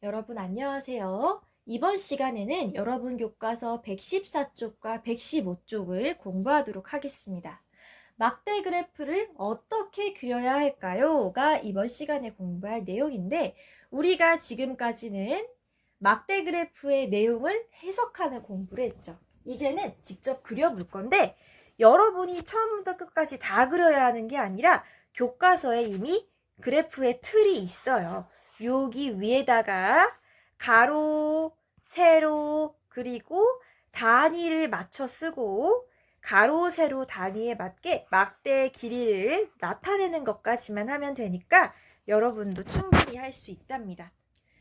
여러분 안녕하세요. 이번 시간에는 여러분 교과서 114쪽과 115쪽을 공부하도록 하겠습니다. 막대 그래프를 어떻게 그려야 할까요?가 이번 시간에 공부할 내용인데 우리가 지금까지는 막대 그래프의 내용을 해석하는 공부를 했죠. 이제는 직접 그려볼 건데 여러분이 처음부터 끝까지 다 그려야 하는 게 아니라 교과서에 이미 그래프의 틀이 있어요. 여기 위에다가 가로, 세로, 그리고 단위를 맞춰 쓰고 가로, 세로, 단위에 맞게 막대의 길이를 나타내는 것까지만 하면 되니까 여러분도 충분히 할 수 있답니다.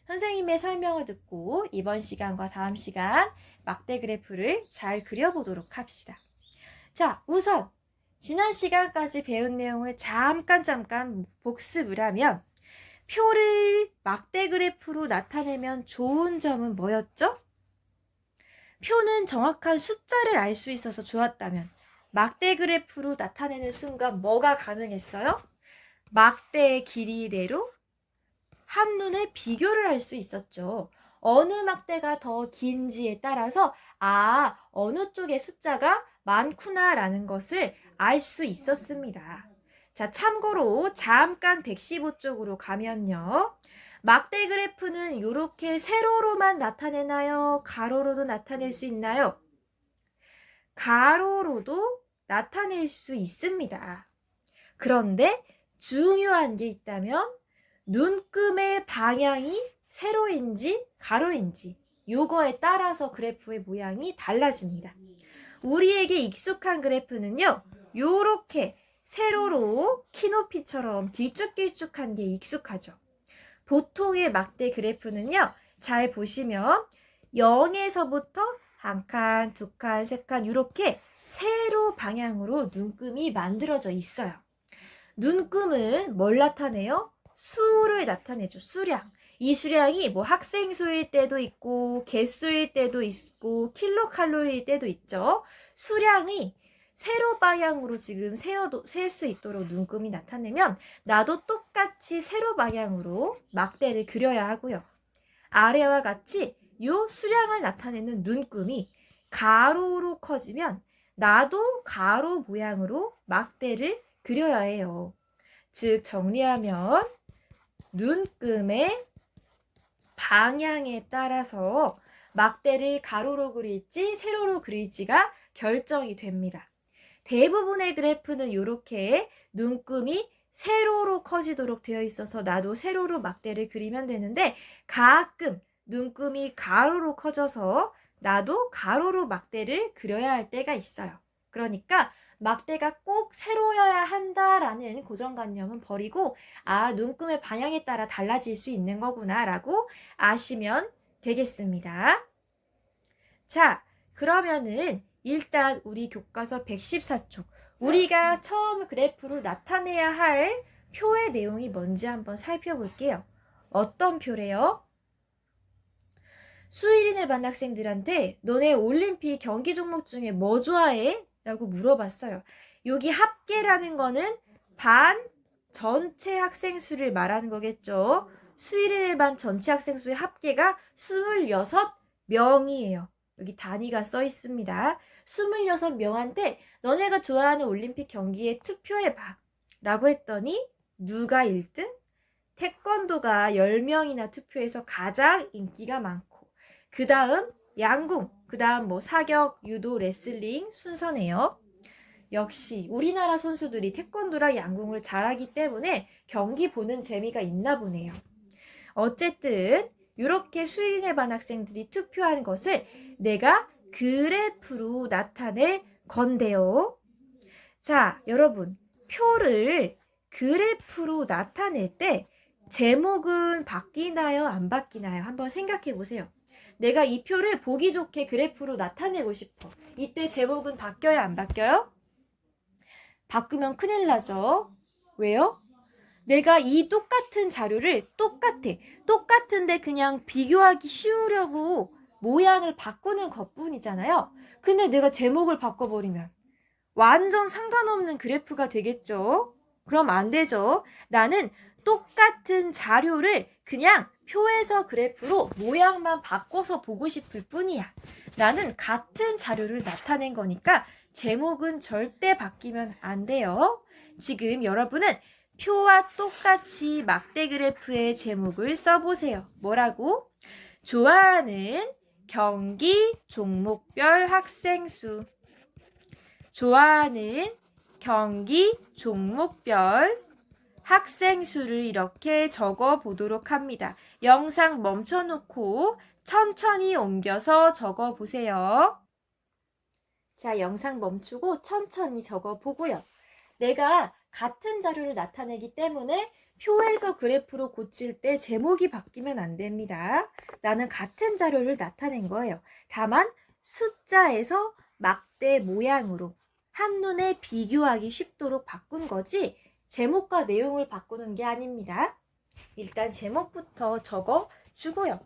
선생님의 설명을 듣고 이번 시간과 다음 시간 막대 그래프를 잘 그려보도록 합시다. 자, 우선 지난 시간까지 배운 내용을 잠깐 복습을 하면 표를 막대 그래프로 나타내면 좋은 점은 뭐였죠? 표는 정확한 숫자를 알 수 있어서 좋았다면 막대 그래프로 나타내는 순간 뭐가 가능했어요? 막대의 길이대로 한눈에 비교를 할 수 있었죠. 어느 막대가 더 긴지에 따라서 어느 쪽의 숫자가 많구나 라는 것을 알 수 있었습니다. 자, 참고로 잠깐 115쪽으로 가면요. 막대 그래프는 이렇게 세로로만 나타내나요? 가로로도 나타낼 수 있나요? 가로로도 나타낼 수 있습니다. 그런데 중요한 게 있다면 눈금의 방향이 세로인지 가로인지 요거에 따라서 그래프의 모양이 달라집니다. 우리에게 익숙한 그래프는요. 요렇게 세로로 키높이처럼 길쭉길쭉한 게 익숙하죠. 보통의 막대 그래프는요. 잘 보시면 0에서부터 한 칸, 두 칸, 세 칸 이렇게 세로 방향으로 눈금이 만들어져 있어요. 눈금은 뭘 나타내요? 수를 나타내죠. 수량. 이 수량이 뭐 학생 수일 때도 있고 개수일 때도 있고 킬로칼로리일 때도 있죠. 수량이 세로 방향으로 지금 셀 수 있도록 눈금이 나타내면 나도 똑같이 세로 방향으로 막대를 그려야 하고요. 아래와 같이 이 수량을 나타내는 눈금이 가로로 커지면 나도 가로 모양으로 막대를 그려야 해요. 즉 정리하면 눈금의 방향에 따라서 막대를 가로로 그릴지 세로로 그릴지가 결정이 됩니다. 대부분의 그래프는 이렇게 눈금이 세로로 커지도록 되어 있어서 나도 세로로 막대를 그리면 되는데 가끔 눈금이 가로로 커져서 나도 가로로 막대를 그려야 할 때가 있어요. 그러니까 막대가 꼭 세로여야 한다라는 고정관념은 버리고 눈금의 방향에 따라 달라질 수 있는 거구나 라고 아시면 되겠습니다. 자, 그러면은 일단 우리 교과서 114쪽 우리가 처음 그래프로 나타내야 할 표의 내용이 뭔지 한번 살펴볼게요. 어떤 표래요? 수일인의 반 학생들한테 너네 올림픽 경기 종목 중에 뭐 좋아해? 라고 물어봤어요. 여기 합계라는 거는 반 전체 학생 수를 말하는 거겠죠. 수일인의 반 전체 학생 수의 합계가 26명이에요. 여기 단위가 써 있습니다. 26명한테 너네가 좋아하는 올림픽 경기에 투표해봐 라고 했더니 누가 1등? 태권도가 10명이나 투표해서 가장 인기가 많고 그 다음 양궁, 그 다음 뭐 사격, 유도, 레슬링 순서네요. 역시 우리나라 선수들이 태권도랑 양궁을 잘하기 때문에 경기 보는 재미가 있나 보네요. 어쨌든 이렇게 수일인의 반 학생들이 투표한 것을 내가 그래프로 나타낼 건데요. 자, 여러분 표를 그래프로 나타낼 때 제목은 바뀌나요? 안 바뀌나요? 한번 생각해 보세요. 내가 이 표를 보기 좋게 그래프로 나타내고 싶어. 이때 제목은 바뀌어요? 안 바뀌어요? 바꾸면 큰일 나죠. 왜요? 내가 이 똑같은 자료를 똑같은데 그냥 비교하기 쉬우려고 모양을 바꾸는 것뿐이잖아요. 근데 내가 제목을 바꿔버리면 완전 상관없는 그래프가 되겠죠. 그럼 안 되죠. 나는 똑같은 자료를 그냥 표에서 그래프로 모양만 바꿔서 보고 싶을 뿐이야. 나는 같은 자료를 나타낸 거니까 제목은 절대 바뀌면 안 돼요. 지금 여러분은 표와 똑같이 막대 그래프의 제목을 써보세요. 뭐라고? 좋아하는 경기 종목별 학생 수. 좋아하는 경기 종목별 학생 수를 이렇게 적어 보도록 합니다. 영상 멈춰놓고 천천히 옮겨서 적어 보세요. 자, 영상 멈추고 천천히 적어 보고요. 내가 같은 자료를 나타내기 때문에 표에서 그래프로 고칠 때 제목이 바뀌면 안 됩니다. 나는 같은 자료를 나타낸 거예요. 다만 숫자에서 막대 모양으로 한눈에 비교하기 쉽도록 바꾼 거지 제목과 내용을 바꾸는 게 아닙니다. 일단 제목부터 적어 주고요.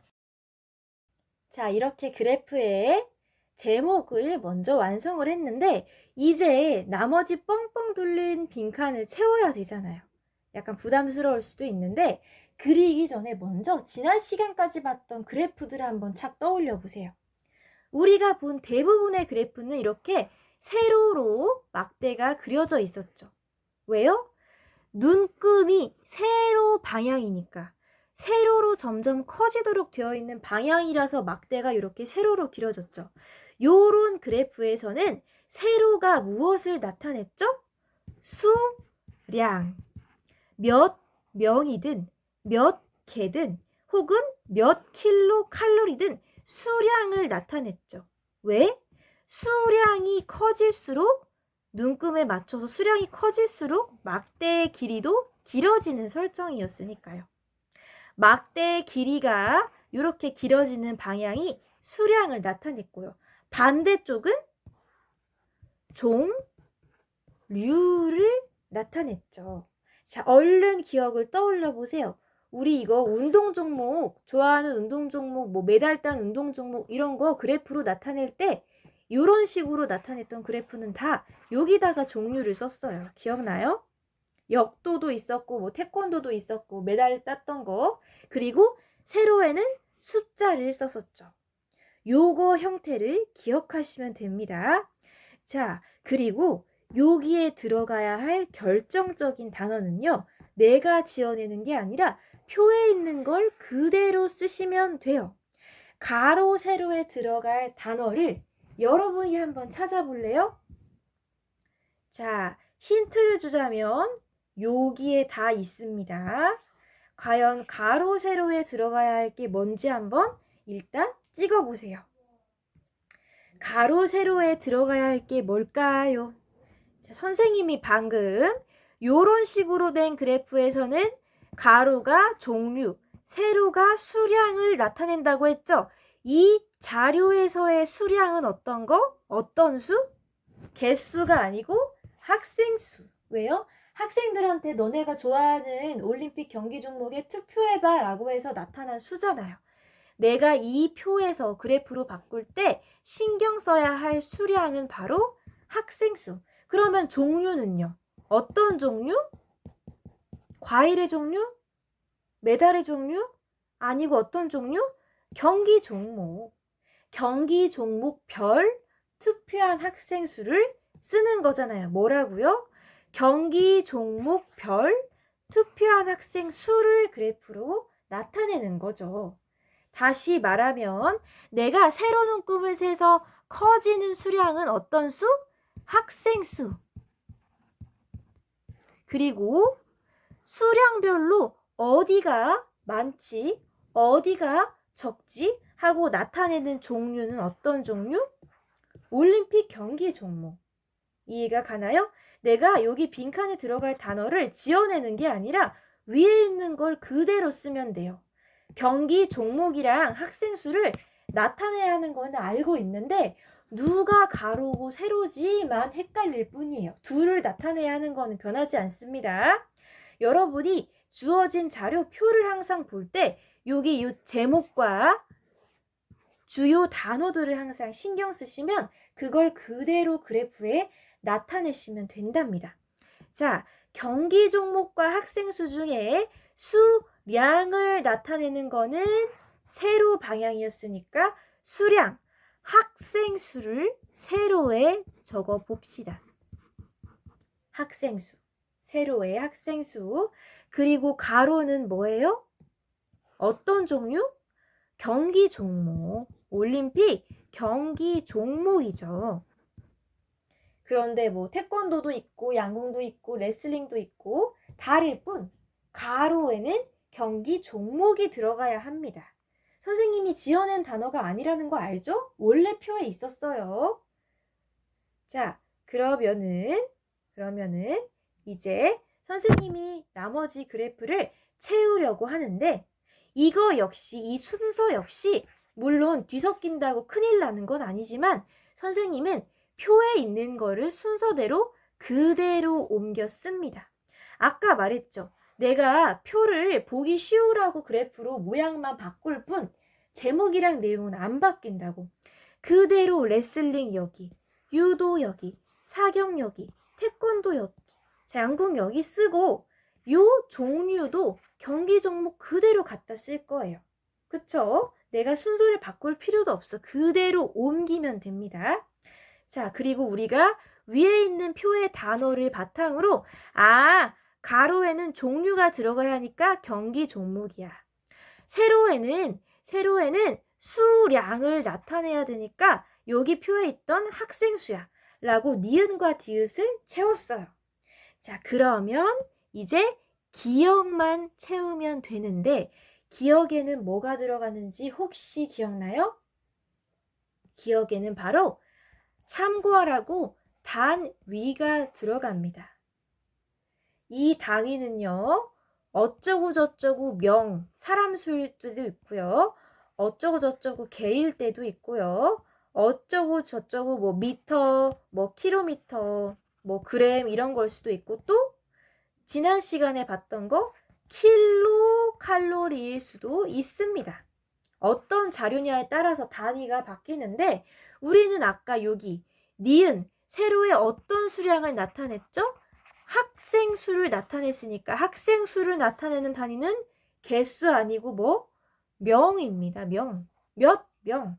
자, 이렇게 그래프에 제목을 먼저 완성을 했는데 이제 나머지 뻥뻥 뚫린 빈칸을 채워야 되잖아요. 약간 부담스러울 수도 있는데 그리기 전에 먼저 지난 시간까지 봤던 그래프들을 한번 착 떠올려 보세요. 우리가 본 대부분의 그래프는 이렇게 세로로 막대가 그려져 있었죠. 왜요? 눈금이 세로 방향이니까 세로로 점점 커지도록 되어 있는 방향이라서 막대가 이렇게 세로로 길어졌죠. 요런 그래프에서는 세로가 무엇을 나타냈죠? 수량. 몇 명이든 몇 개든 혹은 몇 킬로칼로리든 수량을 나타냈죠. 왜? 수량이 커질수록 눈금에 맞춰서 수량이 커질수록 막대의 길이도 길어지는 설정이었으니까요. 막대의 길이가 이렇게 길어지는 방향이 수량을 나타냈고요. 반대쪽은 종류를 나타냈죠. 자, 얼른 기억을 떠올려 보세요. 우리 이거 운동 종목, 좋아하는 운동 종목, 뭐 매달 딴 운동 종목 이런 거 그래프로 나타낼 때 이런 식으로 나타냈던 그래프는 다 여기다가 종류를 썼어요. 기억나요? 역도도 있었고 뭐 태권도도 있었고 메달 땄던 거 그리고 세로에는 숫자를 썼었죠. 요거 형태를 기억하시면 됩니다. 자, 그리고 여기에 들어가야 할 결정적인 단어는요. 내가 지어내는 게 아니라 표에 있는 걸 그대로 쓰시면 돼요. 가로, 세로에 들어갈 단어를 여러분이 한번 찾아볼래요? 자, 힌트를 주자면 여기에 다 있습니다. 과연 가로, 세로에 들어가야 할 게 뭔지 한번 일단 찍어보세요. 가로, 세로에 들어가야 할 게 뭘까요? 자, 선생님이 방금 이런 식으로 된 그래프에서는 가로가 종류, 세로가 수량을 나타낸다고 했죠? 이 자료에서의 수량은 어떤 거? 어떤 수? 개수가 아니고 학생 수. 왜요? 학생들한테 너네가 좋아하는 올림픽 경기 종목에 투표해봐 라고 해서 나타난 수잖아요. 내가 이 표에서 그래프로 바꿀 때 신경 써야 할 수량은 바로 학생 수. 그러면 종류는요? 어떤 종류? 과일의 종류? 메달의 종류? 아니고 어떤 종류? 경기 종목. 경기 종목별 투표한 학생 수를 쓰는 거잖아요. 뭐라고요? 경기 종목별 투표한 학생 수를 그래프로 나타내는 거죠. 다시 말하면 내가 세로 눈금을 세서 커지는 수량은 어떤 수? 학생 수. 그리고 수량별로 어디가 많지, 어디가 적지 하고 나타내는 종류는 어떤 종류? 올림픽 경기 종목. 이해가 가나요? 내가 여기 빈칸에 들어갈 단어를 지어내는 게 아니라 위에 있는 걸 그대로 쓰면 돼요. 경기 종목이랑 학생 수를 나타내야 하는 거는 알고 있는데 누가 가로고 세로지만 헷갈릴 뿐이에요. 둘을 나타내야 하는 거는 변하지 않습니다. 여러분이 주어진 자료 표를 항상 볼 때 여기 이 제목과 주요 단어들을 항상 신경 쓰시면 그걸 그대로 그래프에 나타내시면 된답니다. 자, 경기 종목과 학생 수 중에 량을 나타내는 거는 세로 방향이었으니까 수량, 학생 수를 세로에 적어 봅시다. 학생 수, 세로의 학생 수. 그리고 가로는 뭐예요? 어떤 종류? 경기 종목. 올림픽 경기 종목이죠. 그런데 뭐 태권도도 있고 양궁도 있고 레슬링도 있고 다를 뿐 가로에는 경기 종목이 들어가야 합니다. 선생님이 지어낸 단어가 아니라는 거 알죠? 원래 표에 있었어요. 자, 그러면은 이제 선생님이 나머지 그래프를 채우려고 하는데 이거 역시 이 순서 역시 물론 뒤섞인다고 큰일 나는 건 아니지만 선생님은 표에 있는 거를 순서대로 그대로 옮겨 씁니다. 아까 말했죠. 내가 표를 보기 쉬우라고 그래프로 모양만 바꿀 뿐 제목이랑 내용은 안 바뀐다고. 그대로 레슬링 여기, 유도 여기, 사격 여기, 태권도 여기, 양궁 여기 쓰고 요 종류도 경기 종목 그대로 갖다 쓸 거예요. 그쵸? 내가 순서를 바꿀 필요도 없어. 그대로 옮기면 됩니다. 자, 그리고 우리가 위에 있는 표의 단어를 바탕으로 가로에는 종류가 들어가야 하니까 경기 종목이야. 세로에는 수량을 나타내야 되니까 여기 표에 있던 학생 수야 라고 니은과 디귿을 채웠어요. 자, 그러면 이제 기억만 채우면 되는데 기억에는 뭐가 들어가는지 혹시 기억나요? 기억에는 바로 참고하라고 단위가 들어갑니다. 이 단위는요. 어쩌고 저쩌고 명, 사람 수일 때도 있고요. 어쩌고 저쩌고 개일 때도 있고요. 어쩌고 저쩌고 뭐 미터, 뭐 킬로미터, 뭐 그램 이런 걸 수도 있고 또 지난 시간에 봤던 거 킬로 칼로리일 수도 있습니다. 어떤 자료냐에 따라서 단위가 바뀌는데 우리는 아까 여기 니은 세로의 어떤 수량을 나타냈죠? 학생 수를 나타냈으니까 학생 수를 나타내는 단위는 개수 아니고 뭐? 명입니다. 명. 몇 명.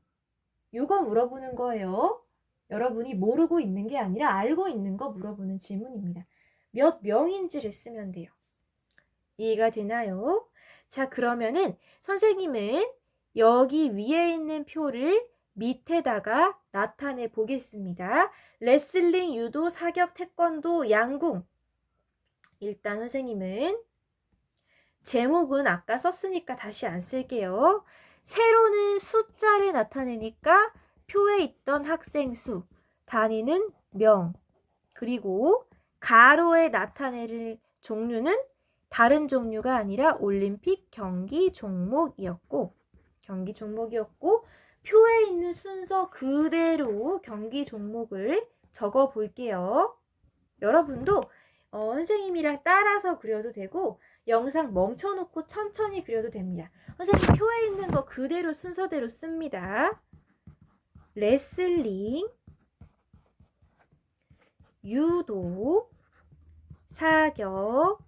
요거 물어보는 거예요. 여러분이 모르고 있는 게 아니라 알고 있는 거 물어보는 질문입니다. 몇 명인지를 쓰면 돼요. 이해가 되나요? 자, 그러면은 선생님은 여기 위에 있는 표를 밑에다가 나타내 보겠습니다. 레슬링, 유도, 사격, 태권도, 양궁. 일단 선생님은 제목은 아까 썼으니까 다시 안 쓸게요. 세로는 숫자를 나타내니까 표에 있던 학생 수, 단위는 명, 그리고 가로에 나타낼 종류는 다른 종류가 아니라 올림픽 경기 종목이었고 표에 있는 순서 그대로 경기 종목을 적어 볼게요. 여러분도 선생님이랑 따라서 그려도 되고 영상 멈춰놓고 천천히 그려도 됩니다. 선생님 표에 있는 거 그대로 순서대로 씁니다. 레슬링, 유도, 사격,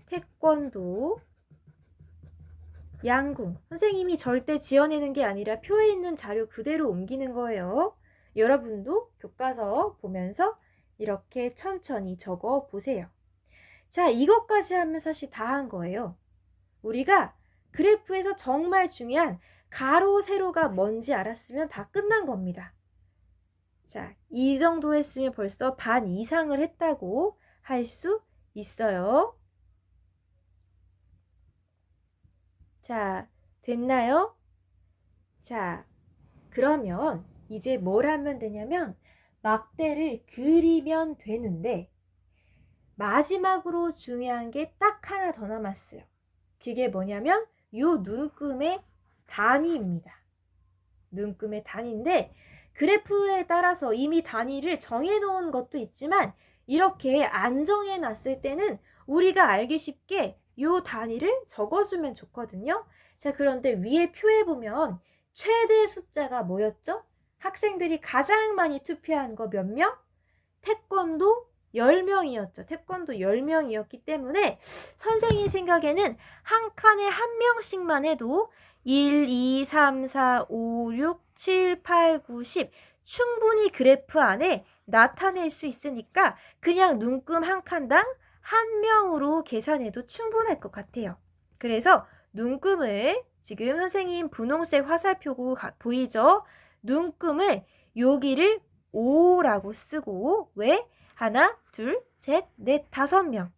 태권도, 양궁. 선생님이 절대 지어내는 게 아니라 표에 있는 자료 그대로 옮기는 거예요. 여러분도 교과서 보면서 이렇게 천천히 적어 보세요. 자, 이것까지 하면 사실 다 한 거예요. 우리가 그래프에서 정말 중요한 가로, 세로가 뭔지 알았으면 다 끝난 겁니다. 자, 이 정도 했으면 벌써 반 이상을 했다고 할 수 있어요. 자, 됐나요? 자, 그러면 이제 뭘 하면 되냐면 막대를 그리면 되는데 마지막으로 중요한 게 딱 하나 더 남았어요. 그게 뭐냐면 요 눈금의 단위입니다. 눈금의 단위인데 그래프에 따라서 이미 단위를 정해놓은 것도 있지만 이렇게 안 정해놨을 때는 우리가 알기 쉽게 요 단위를 적어주면 좋거든요. 자, 그런데 위에 표에 보면 최대 숫자가 뭐였죠? 학생들이 가장 많이 투표한 거 몇 명? 태권도 10명이었죠. 태권도 10명이었기 때문에 선생님 생각에는 한 칸에 한 명씩만 해도 1, 2, 3, 4, 5, 6, 7, 8, 9, 10 충분히 그래프 안에 나타낼 수 있으니까 그냥 눈금 한 칸당 한 명으로 계산해도 충분할 것 같아요. 그래서 눈금을 지금 선생님 분홍색 화살표 보이죠? 눈금을 여기를 5라고 쓰고 왜? 하나, 둘, 셋, 넷, 5명.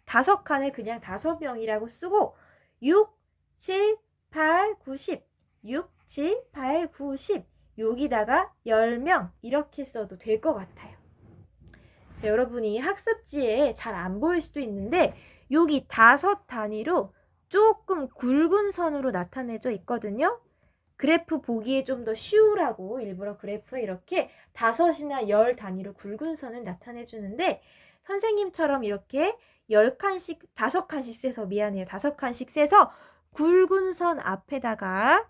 5칸을 그냥 5명이라고 쓰고 6, 7, 8, 9, 10 6, 7, 8, 9, 10 여기다가 10명 이렇게 써도 될 것 같아요. 자, 여러분이 학습지에 잘 안 보일 수도 있는데 여기 5 단위로 조금 굵은 선으로 나타내져 있거든요. 그래프 보기에 좀 더 쉬우라고 일부러 그래프에 이렇게 5이나 10 단위로 굵은 선을 나타내 주는데 선생님처럼 이렇게 10칸씩 5칸씩 세서 미안해요. 5칸씩 세서 굵은 선 앞에다가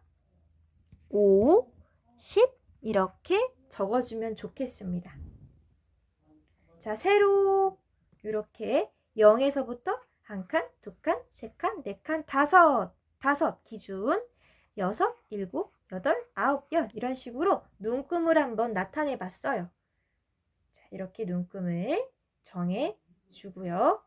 5, 10 이렇게 적어주면 좋겠습니다. 자, 세로 이렇게 0에서부터 1칸, 2칸, 3칸, 4칸, 5 기준 6, 7, 8, 9, 10 이런 식으로 눈금을 한번 나타내 봤어요. 자, 이렇게 눈금을 정해 주고요.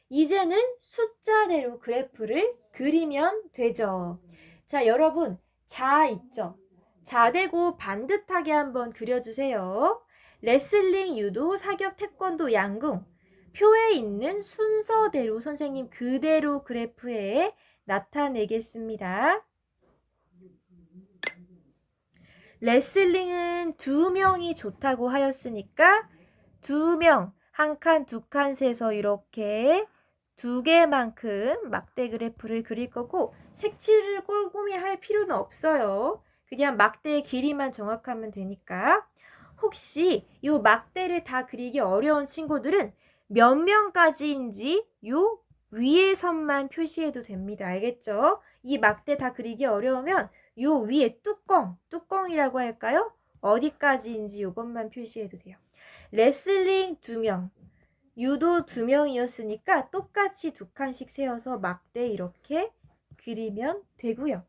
이제는 숫자대로 그래프를 그리면 되죠. 자, 여러분 자 있죠? 자 대고 반듯하게 한번 그려주세요. 레슬링, 유도, 사격, 태권도, 양궁 표에 있는 순서대로 선생님 그대로 그래프에 나타내겠습니다. 레슬링은 2명이 좋다고 하였으니까 2명, 1칸, 2칸 세서 이렇게 2개만큼 막대 그래프를 그릴 거고 색칠을 꼼꼼히 할 필요는 없어요. 그냥 막대의 길이만 정확하면 되니까. 혹시 이 막대를 다 그리기 어려운 친구들은 몇 명까지인지 요 위에 선만 표시해도 됩니다. 알겠죠? 이 막대 다 그리기 어려우면 요 위에 뚜껑이라고 할까요? 어디까지인지 요것만 표시해도 돼요. 레슬링 2명, 유도 2명이었으니까 똑같이 2칸씩 세워서 막대 이렇게 그리면 되고요.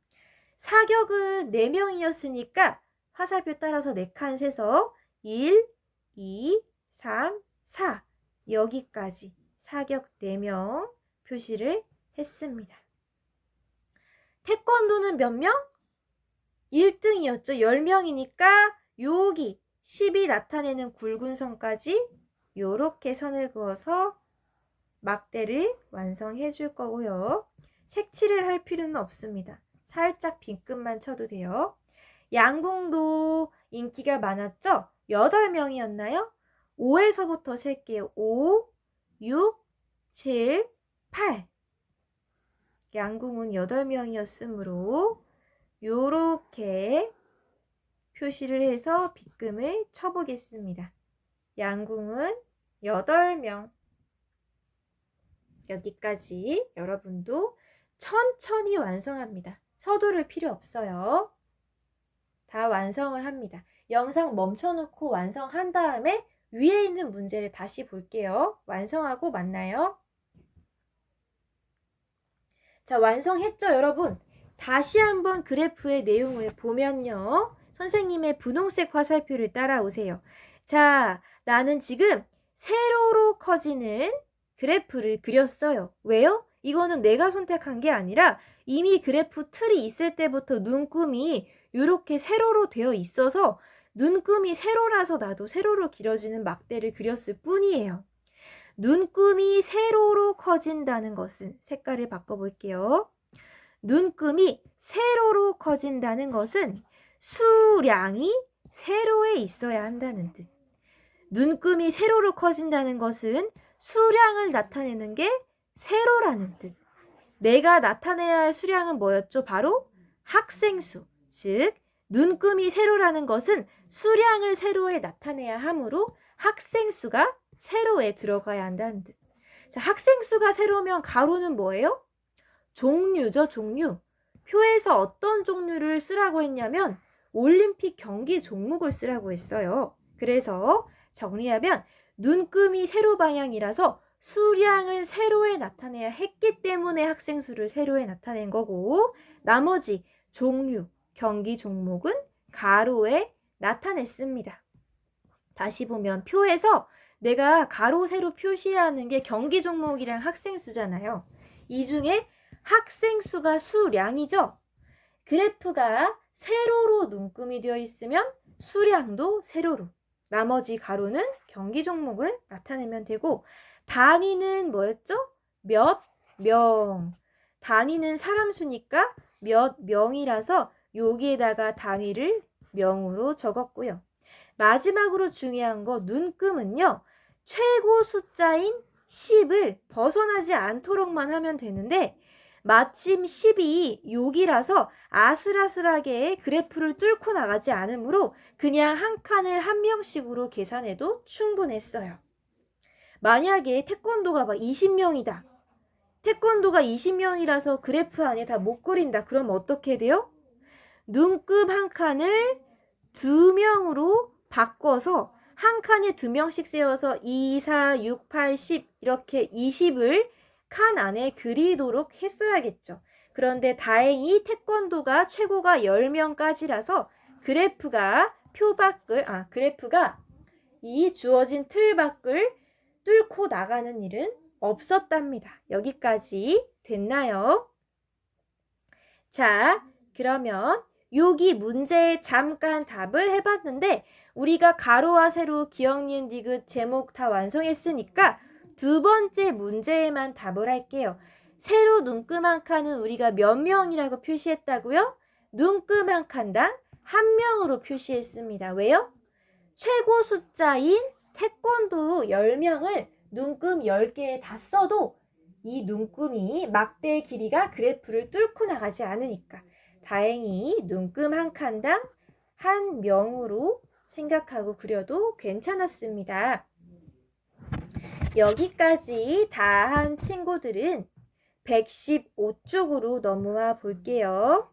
사격은 4명이었으니까 화살표 따라서 4칸 세서 1, 2, 3, 4 여기까지 사격 4명 표시를 했습니다. 태권도는 몇 명? 1등이었죠. 10명이니까 여기 10이 나타내는 굵은 선까지 요렇게 선을 그어서 막대를 완성해 줄 거고요. 색칠을 할 필요는 없습니다. 살짝 빈끝만 쳐도 돼요. 양궁도 인기가 많았죠? 8명이었나요? 5에서부터 셀게요. 5, 6, 7, 8 양궁은 8명이었으므로 요렇게 표시를 해서 빗금을 쳐보겠습니다. 양궁은 8명. 여기까지 여러분도 천천히 완성합니다. 서두를 필요 없어요. 다 완성을 합니다. 영상 멈춰놓고 완성한 다음에 위에 있는 문제를 다시 볼게요. 완성하고 만나요. 자, 완성했죠, 여러분? 다시 한번 그래프의 내용을 보면요. 선생님의 분홍색 화살표를 따라오세요. 자, 나는 지금 세로로 커지는 그래프를 그렸어요. 왜요? 이거는 내가 선택한 게 아니라 이미 그래프 틀이 있을 때부터 눈금이 이렇게 세로로 되어 있어서 눈금이 세로라서 나도 세로로 길어지는 막대를 그렸을 뿐이에요. 눈금이 세로로 커진다는 것은 색깔을 바꿔볼게요. 눈금이 세로로 커진다는 것은 수량이 세로에 있어야 한다는 뜻. 눈금이 세로로 커진다는 것은 수량을 나타내는 게 세로라는 뜻. 내가 나타내야 할 수량은 뭐였죠? 바로 학생수. 즉 눈금이 세로라는 것은 수량을 세로에 나타내야 하므로 학생수가 세로에 들어가야 한다는 뜻. 자, 학생수가 세로면 가로는 뭐예요? 종류죠, 종류. 표에서 어떤 종류를 쓰라고 했냐면 올림픽 경기 종목을 쓰라고 했어요. 그래서 정리하면 눈금이 세로 방향이라서 수량을 세로에 나타내야 했기 때문에 학생 수를 세로에 나타낸 거고, 나머지 종류, 경기 종목은 가로에 나타냈습니다. 다시 보면 표에서 내가 가로, 세로 표시하는 게 경기 종목이랑 학생 수잖아요. 이 중에 학생 수가 수량이죠. 그래프가 세로로 눈금이 되어 있으면 수량도 세로로, 나머지 가로는 경기 종목을 나타내면 되고, 단위는 뭐였죠? 몇 명. 단위는 사람 수니까 몇 명이라서 여기에다가 단위를 명으로 적었고요. 마지막으로 중요한 거 눈금은요. 최고 숫자인 10을 벗어나지 않도록만 하면 되는데, 마침 10이 여기라서 아슬아슬하게 그래프를 뚫고 나가지 않으므로 그냥 한 칸을 한 명씩으로 계산해도 충분했어요. 만약에 태권도가 막 20명이다. 태권도가 20명이라서 그래프 안에 다 못 그린다. 그럼 어떻게 돼요? 눈금 한 칸을 2명으로 바꿔서 한 칸에 2명씩 세워서 2, 4, 6, 8, 10 이렇게 20을 칸 안에 그리도록 했어야겠죠. 그런데 다행히 태권도가 최고가 10명까지라서 그래프가 그래프가 이 주어진 틀 밖을 뚫고 나가는 일은 없었답니다. 여기까지 됐나요? 자, 그러면 여기 문제에 잠깐 답을 해봤는데 우리가 가로와 세로, 기억, 니은, 디귿, 제목 다 완성했으니까 두 번째 문제에만 답을 할게요. 세로 눈금 한 칸은 우리가 몇 명이라고 표시했다고요? 눈금 한 칸당 한 명으로 표시했습니다. 왜요? 최고 숫자인 태권도 10명을 눈금 10개에 다 써도 이 눈금이 막대의 길이가 그래프를 뚫고 나가지 않으니까 다행히 눈금 한 칸당 한 명으로 생각하고 그려도 괜찮았습니다. 여기까지 다 한 친구들은 115쪽으로 넘어와 볼게요.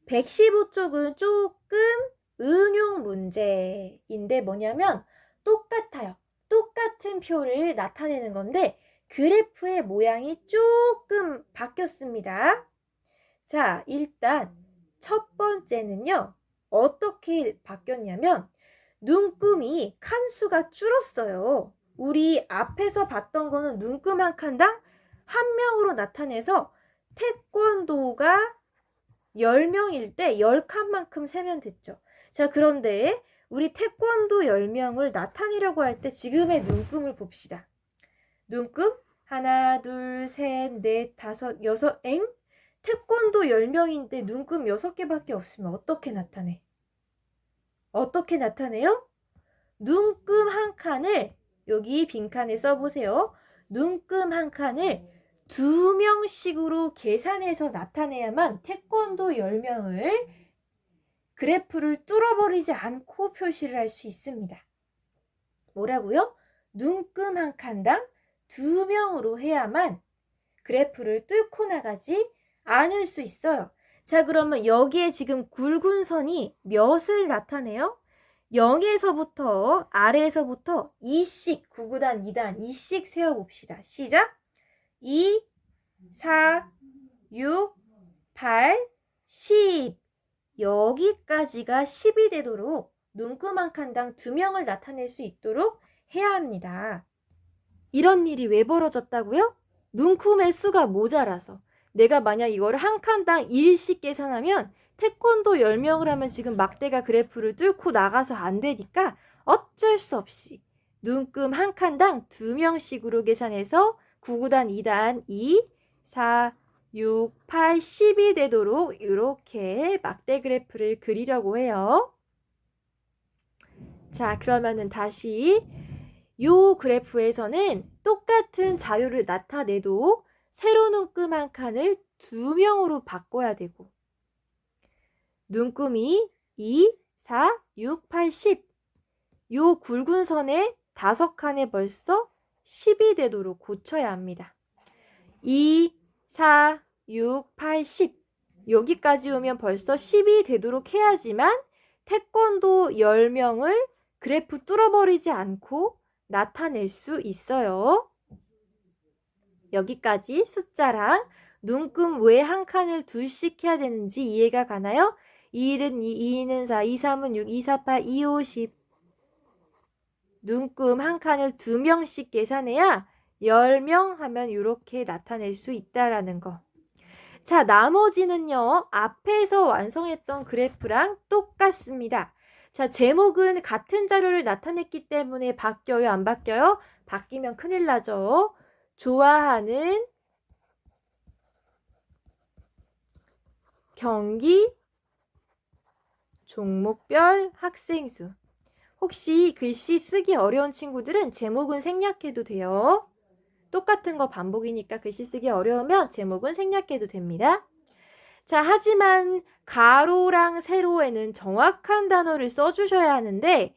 115쪽은 조금 응용 문제인데 뭐냐면 똑같아요. 똑같은 표를 나타내는 건데 그래프의 모양이 조금 바뀌었습니다. 자, 일단 첫 번째는요. 어떻게 바뀌었냐면 눈금이 칸수가 줄었어요. 우리 앞에서 봤던 거는 눈금 한 칸당 한 명으로 나타내서 태권도가 10명일 때 10칸만큼 세면 됐죠. 자, 그런데 우리 태권도 10명을 나타내려고 할 때 지금의 눈금을 봅시다. 눈금 하나, 둘, 셋, 넷, 다섯, 여섯, 엥? 태권도 10명인데 눈금 6개밖에 없으면 어떻게 나타내? 어떻게 나타내요? 눈금 한 칸을 여기 빈칸에 써보세요. 눈금 한 칸을 2명씩으로 계산해서 나타내야만 태권도 10명을 그래프를 뚫어버리지 않고 표시를 할 수 있습니다. 뭐라고요? 눈금 한 칸당 2명으로 해야만 그래프를 뚫고 나가지 않을 수 있어요. 자, 그러면 여기에 지금 굵은 선이 몇을 나타내요? 0에서부터 아래에서부터 2씩 9구단 2단 2씩 세워봅시다. 시작! 2, 4, 6, 8, 10 여기까지가 10이 되도록 눈금 한 칸당 2명을 나타낼 수 있도록 해야 합니다. 이런 일이 왜 벌어졌다고요? 눈금의 수가 모자라서. 내가 만약 이거를 한 칸당 1씩 계산하면 태권도 10명을 하면 지금 막대가 그래프를 뚫고 나가서 안 되니까 어쩔 수 없이 눈금 한 칸당 2명씩으로 계산해서 9구단 2단 2, 4, 6, 8, 10이 되도록 이렇게 막대 그래프를 그리려고 해요. 자, 그러면은 다시 요 그래프에서는 똑같은 자료를 나타내도 세로 눈금 한 칸을 2명으로 바꿔야 되고 눈금이 2, 4, 6, 8, 10 요 굵은 선에 5칸에 벌써 10이 되도록 고쳐야 합니다. 2, 4, 6, 8, 10 여기까지 오면 벌써 10이 되도록 해야지만 태권도 10명을 그래프 뚫어버리지 않고 나타낼 수 있어요. 여기까지 숫자랑 눈금 왜 한 칸을 둘씩 해야 되는지 이해가 가나요? 2일은 2, 2는 4, 2, 3은 6, 2, 4, 8, 2, 5, 10. 눈금 한 칸을 2명씩 계산해야 10명 하면 이렇게 나타낼 수 있다라는 거. 자, 나머지는요. 앞에서 완성했던 그래프랑 똑같습니다. 자, 제목은 같은 자료를 나타냈기 때문에 바뀌어요? 안 바뀌어요? 바뀌면 큰일 나죠. 좋아하는 경기 종목별 학생 수. 혹시 글씨 쓰기 어려운 친구들은 제목은 생략해도 돼요. 똑같은 거 반복이니까 글씨 쓰기 어려우면 제목은 생략해도 됩니다. 자, 하지만 가로랑 세로에는 정확한 단어를 써주셔야 하는데,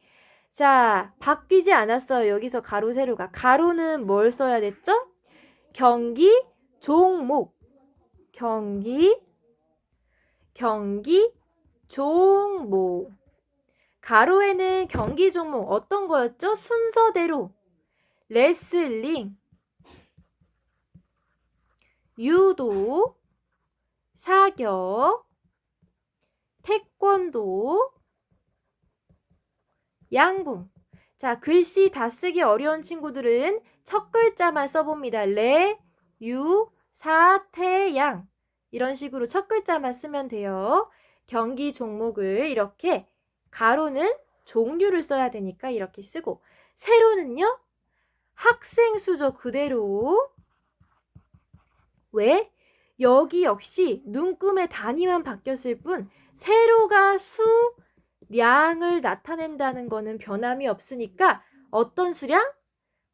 자, 바뀌지 않았어요. 여기서 가로, 세로가. 가로는 뭘 써야 됐죠? 경기, 종목. 경기, 종목. 가로에는 경기 종목 어떤 거였죠? 순서대로 레슬링, 유도, 사격, 태권도, 양궁. 자, 글씨 다 쓰기 어려운 친구들은 첫 글자만 써봅니다. 레, 유, 사, 태, 양. 이런 식으로 첫 글자만 쓰면 돼요. 경기 종목을 이렇게 가로는 종류를 써야 되니까 이렇게 쓰고, 세로는요, 학생 수죠. 그대로. 왜? 여기 역시 눈금의 단위만 바뀌었을 뿐 세로가 수량을 나타낸다는 거는 변함이 없으니까 어떤 수량?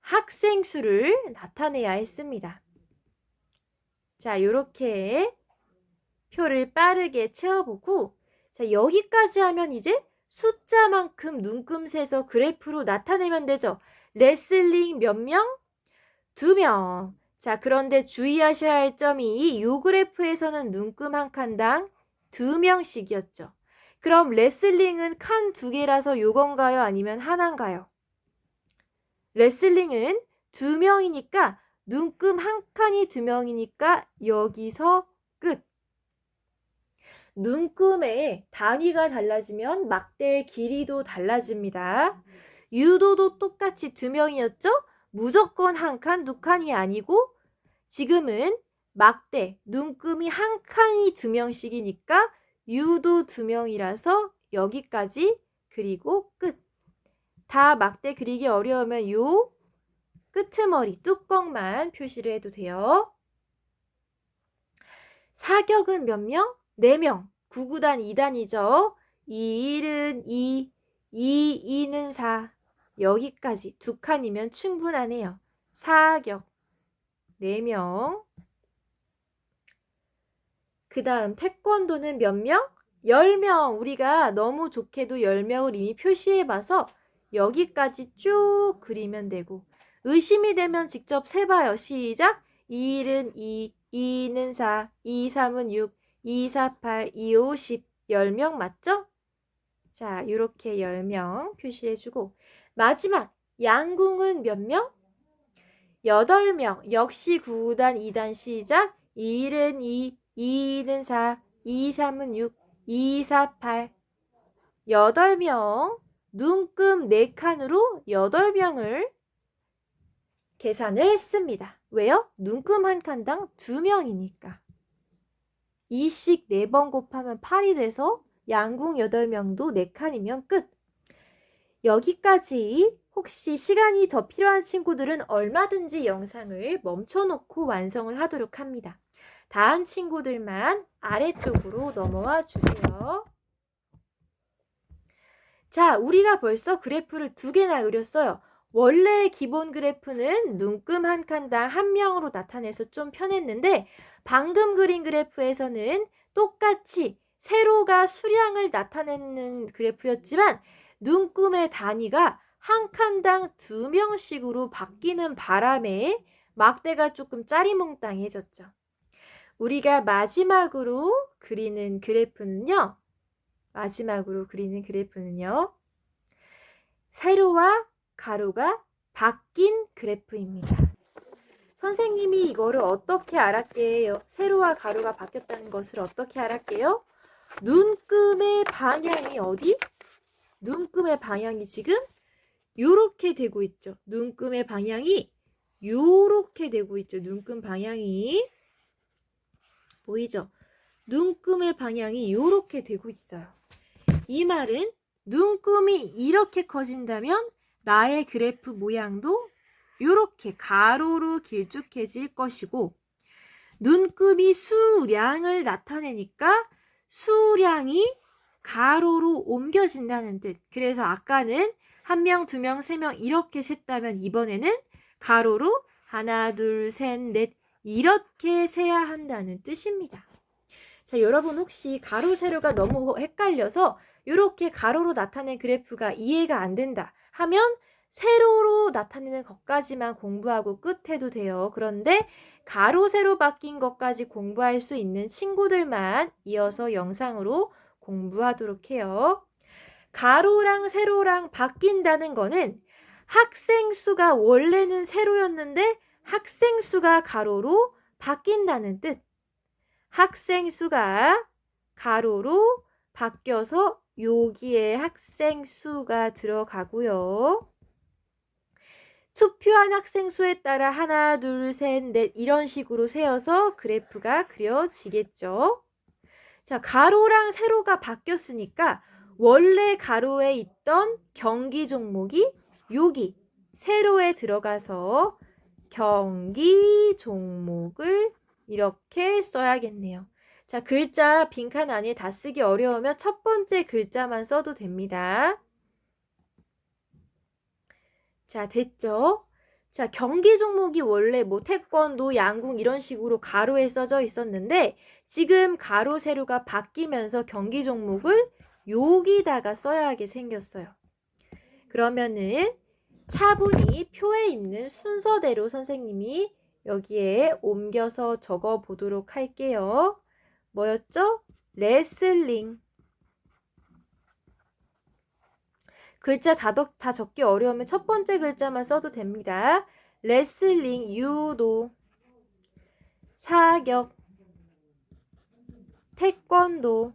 학생 수를 나타내야 했습니다. 자, 요렇게 표를 빠르게 채워보고, 자, 여기까지 하면 이제 숫자만큼 눈금새서 그래프로 나타내면 되죠. 레슬링 몇 명? 2명. 자, 그런데 주의하셔야 할 점이 이 그래프에서는 눈금 한 칸당 2명씩이었죠. 그럼 레슬링은 칸 2개라서 요건가요? 아니면 하나인가요? 레슬링은 2명이니까 눈금 한 칸이 2명이니까 여기서 끝. 눈금의 단위가 달라지면 막대의 길이도 달라집니다. 유도도 똑같이 2명이었죠? 무조건 한 칸, 2칸이 아니고 지금은 막대, 눈금이 한 칸이 2명씩이니까 유도 2명이라서 여기까지 그리고 끝. 다 막대 그리기 어려우면 요 끄트머리, 뚜껑만 표시를 해도 돼요. 사격은 몇 명? 4명. 9구단 2단이죠. 2일은 2, 2는 4. 여기까지 2칸이면 충분하네요. 사격 4명. 그 다음 태권도는 몇 명? 10명. 우리가 너무 좋게도 10명을 이미 표시해봐서 여기까지 쭉 그리면 되고, 의심이 되면 직접 세봐요. 시작! 2일은 2, 2는 4, 2, 3은 6, 2, 4, 8, 2, 5, 10. 10명 맞죠? 자, 이렇게 10명 표시해주고, 마지막 양궁은 몇 명? 8명. 역시 9단 2단 시작! 2일은 2, 2는 4, 2, 3은 6, 2, 4, 8. 8명. 눈금 4칸으로 8명을 계산을 했습니다. 왜요? 눈금 한 칸당 2명이니까. 2씩 4번 곱하면 8이 돼서 양궁 8명도 4칸이면 끝. 여기까지. 혹시 시간이 더 필요한 친구들은 얼마든지 영상을 멈춰놓고 완성을 하도록 합니다. 다 한 친구들만 아래쪽으로 넘어와 주세요. 자, 우리가 벌써 그래프를 2개나 그렸어요. 원래 기본 그래프는 눈금 한 칸당 1명으로 나타내서 좀 편했는데, 방금 그린 그래프에서는 똑같이 세로가 수량을 나타내는 그래프였지만 눈금의 단위가 한 칸당 2명씩으로 바뀌는 바람에 막대가 조금 짜리몽땅해졌죠. 우리가 마지막으로 그리는 그래프는요. 세로와 가로가 바뀐 그래프입니다. 선생님이 이거를 어떻게 알았게요? 세로와 가로가 바뀌었다는 것을 어떻게 알았게요? 눈금의 방향이 어디? 눈금의 방향이 지금 요렇게 되고 있죠. 눈금의 방향이 요렇게 되고 있죠. 눈금 방향이 보이죠? 눈금의 방향이 요렇게 되고 있어요. 이 말은 눈금이 이렇게 커진다면 나의 그래프 모양도 요렇게 가로로 길쭉해질 것이고, 눈금이 수량을 나타내니까 수량이 가로로 옮겨진다는 뜻. 그래서 아까는 1명, 2명, 3명 이렇게 셌다면 이번에는 가로로 하나, 둘, 셋, 넷 이렇게 세야 한다는 뜻입니다. 자, 여러분 혹시 가로, 세로가 너무 헷갈려서 이렇게 가로로 나타낸 그래프가 이해가 안 된다 하면 세로로 나타내는 것까지만 공부하고 끝해도 돼요. 그런데 가로, 세로 바뀐 것까지 공부할 수 있는 친구들만 이어서 영상으로 공부하도록 해요. 가로랑 세로랑 바뀐다는 거는 학생 수가 원래는 세로였는데 학생 수가 가로로 바뀐다는 뜻. 학생 수가 가로로 바뀌어서 여기에 학생 수가 들어가고요. 투표한 학생 수에 따라 하나, 둘, 셋, 넷 이런 식으로 세어서 그래프가 그려지겠죠. 자, 가로랑 세로가 바뀌었으니까 원래 가로에 있던 경기 종목이 여기 세로에 들어가서 경기 종목을 이렇게 써야겠네요. 자, 글자 빈칸 안에 다 쓰기 어려우면 첫 번째 글자만 써도 됩니다. 자, 됐죠? 자, 경기 종목이 원래 뭐 태권도, 양궁 이런 식으로 가로에 써져 있었는데 지금 가로, 세로가 바뀌면서 경기 종목을 여기다가 써야 하게 생겼어요. 그러면은 차분히 표에 있는 순서대로 선생님이 여기에 옮겨서 적어 보도록 할게요. 뭐였죠? 레슬링. 글자 다 적기 어려우면 첫 번째 글자만 써도 됩니다. 레슬링, 유도, 사격, 태권도,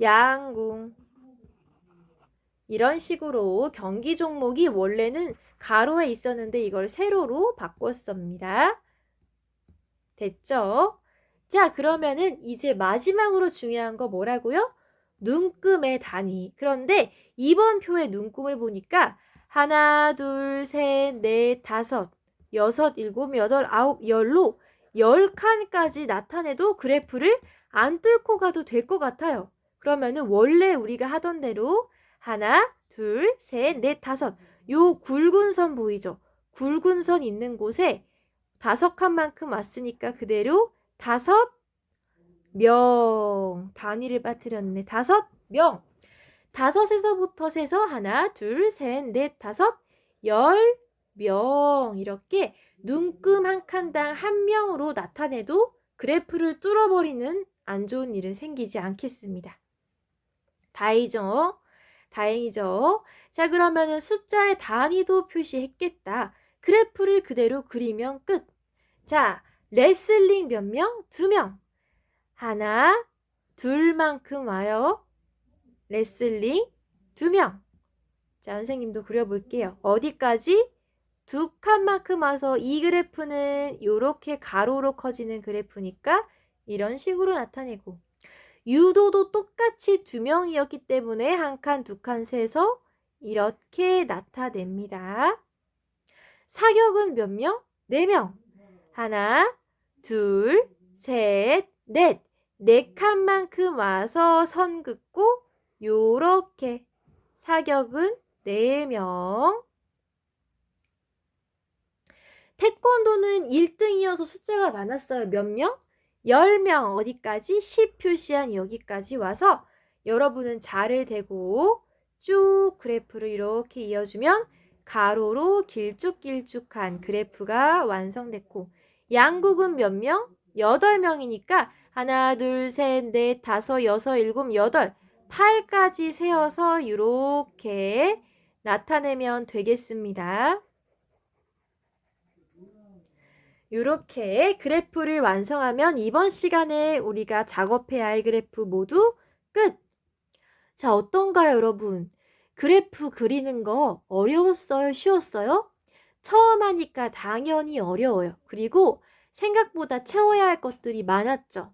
양궁 이런 식으로 경기 종목이 원래는 가로에 있었는데 이걸 세로로 바꿨습니다. 됐죠? 자, 그러면은 이제 마지막으로 중요한 거 뭐라고요? 눈금의 단위. 그런데 이번 표의 눈금을 보니까 하나, 둘, 셋, 넷, 다섯, 여섯, 일곱, 여덟, 아홉, 열로 10칸까지 나타내도 그래프를 안 뚫고 가도 될 것 같아요. 그러면은 원래 우리가 하던 대로 하나, 둘, 셋, 넷, 다섯 요 굵은 선 보이죠? 굵은 선 있는 곳에 5칸만큼 왔으니까 그대로 5명 단위를 빠뜨렸네. 5명. 5에서부터 세서 하나, 둘, 셋, 넷, 다섯, 10명 이렇게 눈금 한 칸당 1명으로 나타내도 그래프를 뚫어버리는 안 좋은 일은 생기지 않겠습니다. 다행이죠? 다행이죠? 자, 그러면은 숫자의 단위도 표시했겠다. 그래프를 그대로 그리면 끝. 자, 레슬링 몇 명? 2명. 하나, 둘만큼 와요. 레슬링 2명. 자, 선생님도 그려볼게요. 어디까지? 2칸만큼 와서 이 그래프는 이렇게 가로로 커지는 그래프니까 이런 식으로 나타내고, 유도도 똑같이 2명이었기 때문에 1칸, 2칸 세서 이렇게 나타냅니다. 사격은 몇 명? 4명. 하나, 둘, 셋, 넷. 4칸만큼 와서 선 긋고 요렇게 사격은 4명. 태권도는 1등이어서 숫자가 많았어요. 몇 명? 10명. 어디까지? 10 표시한 여기까지 와서 여러분은 자를 대고 쭉 그래프를 이렇게 이어주면 가로로 길쭉길쭉한 그래프가 완성됐고, 양국은 몇 명? 8명이니까 하나, 둘, 셋, 넷, 다섯, 여섯, 일곱, 여덟, 8까지 세어서 이렇게 나타내면 되겠습니다. 이렇게 그래프를 완성하면 이번 시간에 우리가 작업해야 할 그래프 모두 끝! 자, 어떤가요, 여러분? 그래프 그리는 거 어려웠어요? 쉬웠어요? 처음 하니까 당연히 어려워요. 그리고 생각보다 채워야 할 것들이 많았죠.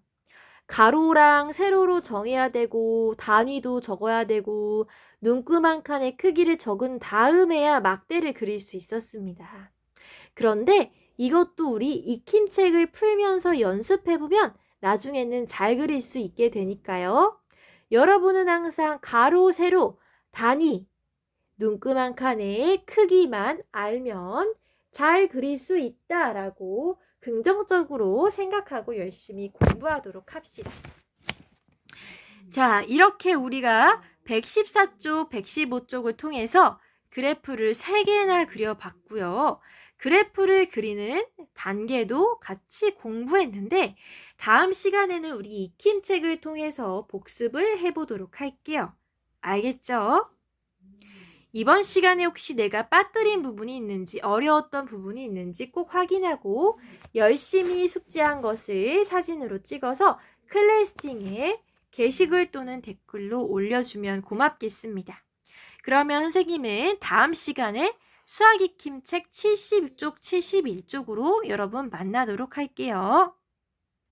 가로랑 세로로 정해야 되고 단위도 적어야 되고 눈금 한 칸의 크기를 적은 다음에야 막대를 그릴 수 있었습니다. 그런데 이것도 우리 익힘책을 풀면서 연습해보면 나중에는 잘 그릴 수 있게 되니까요. 여러분은 항상 가로, 세로, 단위, 눈금 한 칸의 크기만 알면 잘 그릴 수 있다라고 긍정적으로 생각하고 열심히 공부하도록 합시다. 자, 이렇게 우리가 114쪽, 115쪽을 통해서 그래프를 3개나 그려봤고요. 그래프를 그리는 단계도 같이 공부했는데 다음 시간에는 우리 익힘책을 통해서 복습을 해보도록 할게요. 알겠죠? 이번 시간에 혹시 내가 빠뜨린 부분이 있는지 어려웠던 부분이 있는지 꼭 확인하고 열심히 숙지한 것을 사진으로 찍어서 클래스팅에 게시글 또는 댓글로 올려주면 고맙겠습니다. 그러면 선생님은 다음 시간에 수학익힘책 70쪽, 71쪽으로 여러분 만나도록 할게요.